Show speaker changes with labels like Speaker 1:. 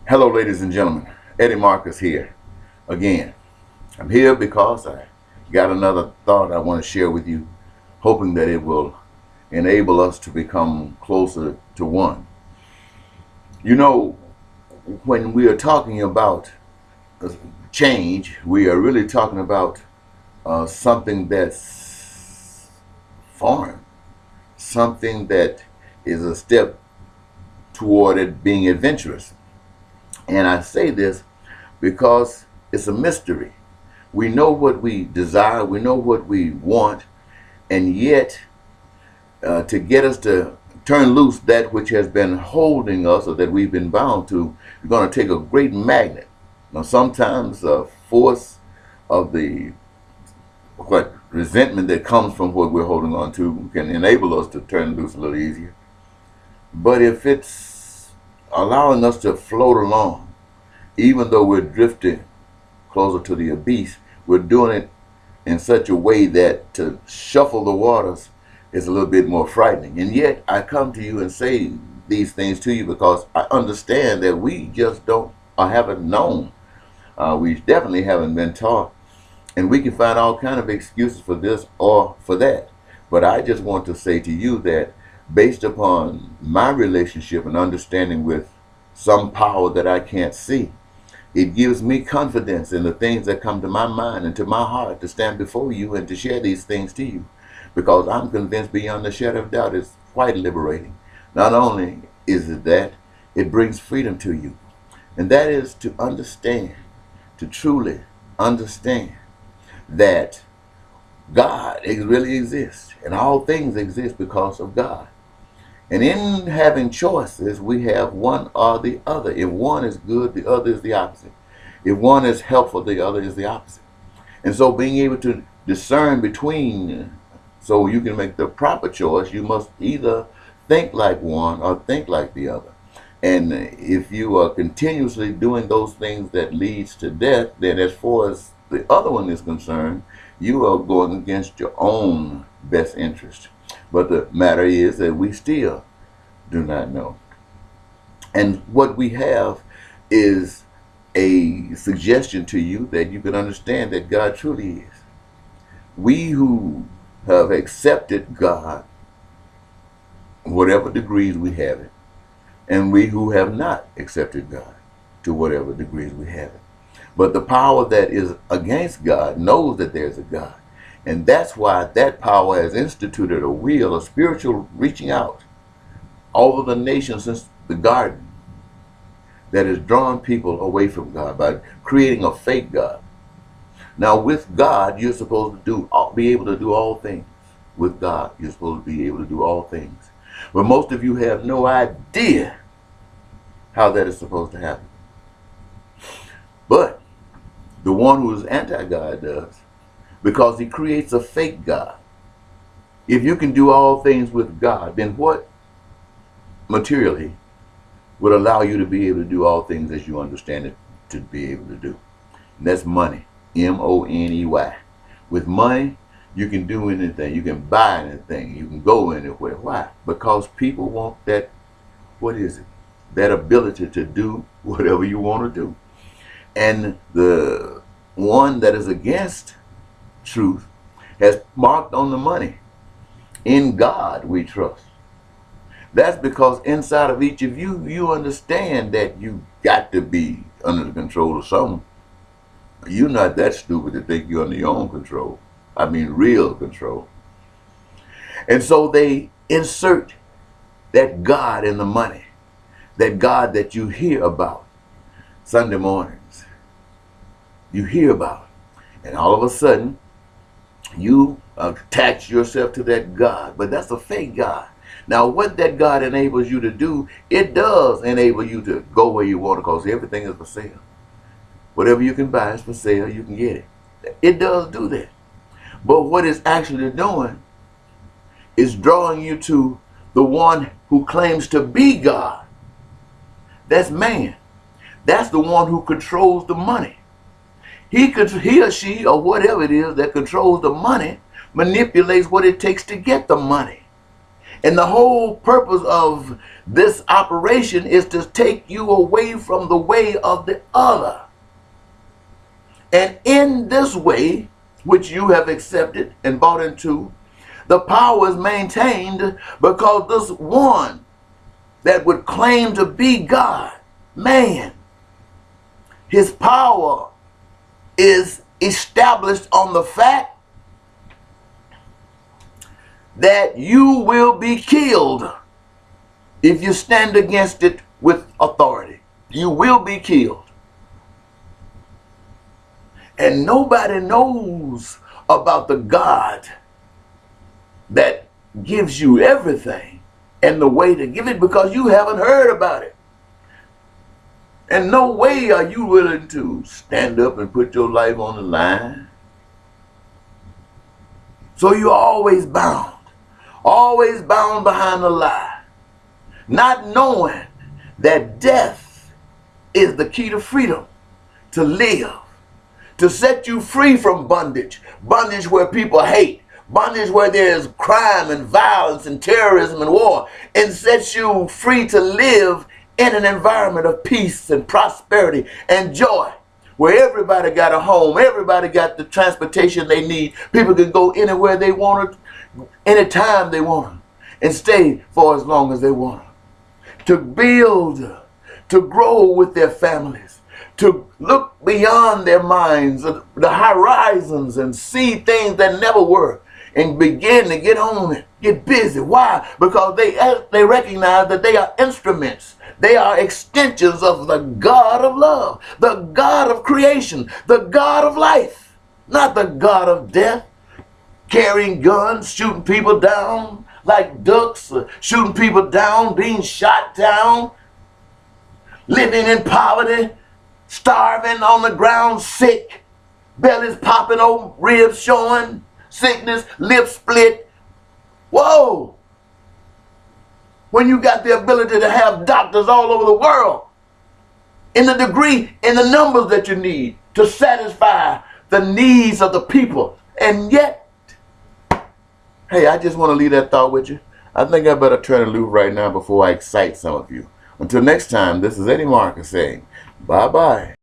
Speaker 1: Hello, ladies and gentlemen. Eddie Marcus here again. I'm here because I got another thought I want to share with you, hoping that it will enable us to become closer to one. You know, when we are talking about change, we are really talking about something that's foreign, something that is a step toward it being adventurous. And I say this because it's a mystery. We know what we desire, we know what we want, and yet to get us to turn loose that which has been holding us or that we've been bound to, we're going to take a great magnet. Now, sometimes the force of the resentment that comes from what we're holding on to can enable us to turn loose a little easier. But if it's allowing us to float along, even though we're drifting closer to the abyss, we're doing it in such a way that to shuffle the waters is a little bit more frightening. And yet I come to you and say these things to you because I understand that we just don't or haven't known. We definitely haven't been taught. And we can find all kind of excuses for this or for that. But I just want to say to you that based upon my relationship and understanding with some power that I can't see, it gives me confidence in the things that come to my mind and to my heart to stand before you and to share these things to you. Because I'm convinced beyond a shadow of doubt it's quite liberating. Not only is it that, it brings freedom to you. And that is to understand, to truly understand that God really exists. And all things exist because of God. And in having choices, we have one or the other. If one is good, the other is the opposite. If one is helpful, the other is the opposite. And so being able to discern between, so you can make the proper choice, you must either think like one or think like the other. And if you are continuously doing those things that leads to death, then as far as the other one is concerned, you are going against your own best interest. But the matter is that we still do not know. And what we have is a suggestion to you that you can understand that God truly is. We who have accepted God, whatever degrees we have it, and we who have not accepted God, to whatever degrees we have it. But the power that is against God knows that there's a God. And that's why that power has instituted a wheel, a spiritual reaching out over the nation since the garden that has drawn people away from God by creating a fake God. Now with God, you're supposed to be able to do all things. With God, you're supposed to be able to do all things. But most of you have no idea how that is supposed to happen. But the one who is anti-God does, because he creates a fake God. If you can do all things with God, then what materially would allow you to be able to do all things as you understand it to be able to do? And that's money. M-O-N-E-Y. With money, you can do anything. You can buy anything. You can go anywhere. Why? Because people want that, what is it? That ability to do whatever you want to do. And the one that is against truth has marked on the money. In God we trust. That's because inside of each of you, you understand that you got to be under the control of someone. You're not that stupid to think you're under your own control. I mean real control. And so they insert that God in the money. That God that you hear about Sunday mornings. You hear about it. And all of a sudden, you attach yourself to that God. But that's a fake God. Now, what that God enables you to do, it does enable you to go where you want to, because everything is for sale. Whatever you can buy is for sale, you can get it. It does do that. But what it's actually doing is drawing you to the one who claims to be God. That's man. That's the one who controls the money. He or she or whatever it is that controls the money manipulates what it takes to get the money. And the whole purpose of this operation is to take you away from the way of the other. And in this way, which you have accepted and bought into, the power is maintained because this one that would claim to be God, man, his power is established on the fact that you will be killed if you stand against it with authority. You will be killed. And nobody knows about the God that gives you everything and the way to give it because you haven't heard about it. And no way are you willing to stand up and put your life on the line. So you're always bound behind a lie, not knowing that death is the key to freedom, to live, to set you free from bondage, bondage where people hate, bondage where there's crime and violence and terrorism and war, and sets you free to live in an environment of peace and prosperity and joy, where everybody got a home, everybody got the transportation they need, people can go anywhere they want, anytime they want, and stay for as long as they want. To build, to grow with their families, to look beyond their minds, the horizons, and see things that never were, and begin to get on it, get busy. Why? Because they recognize that they are instruments. They are extensions of the God of love, the God of creation, the God of life, not the God of death, carrying guns, shooting people down like ducks, shooting people down, being shot down, living in poverty, starving on the ground, sick, bellies popping open, ribs showing, sickness, lips split. Whoa! When you got the ability to have doctors all over the world in the degree, in the numbers that you need to satisfy the needs of the people. And yet, hey, I just want to leave that thought with you. I think I better turn it loose right now before I excite some of you. Until next time, this is Eddie Marcus saying bye-bye.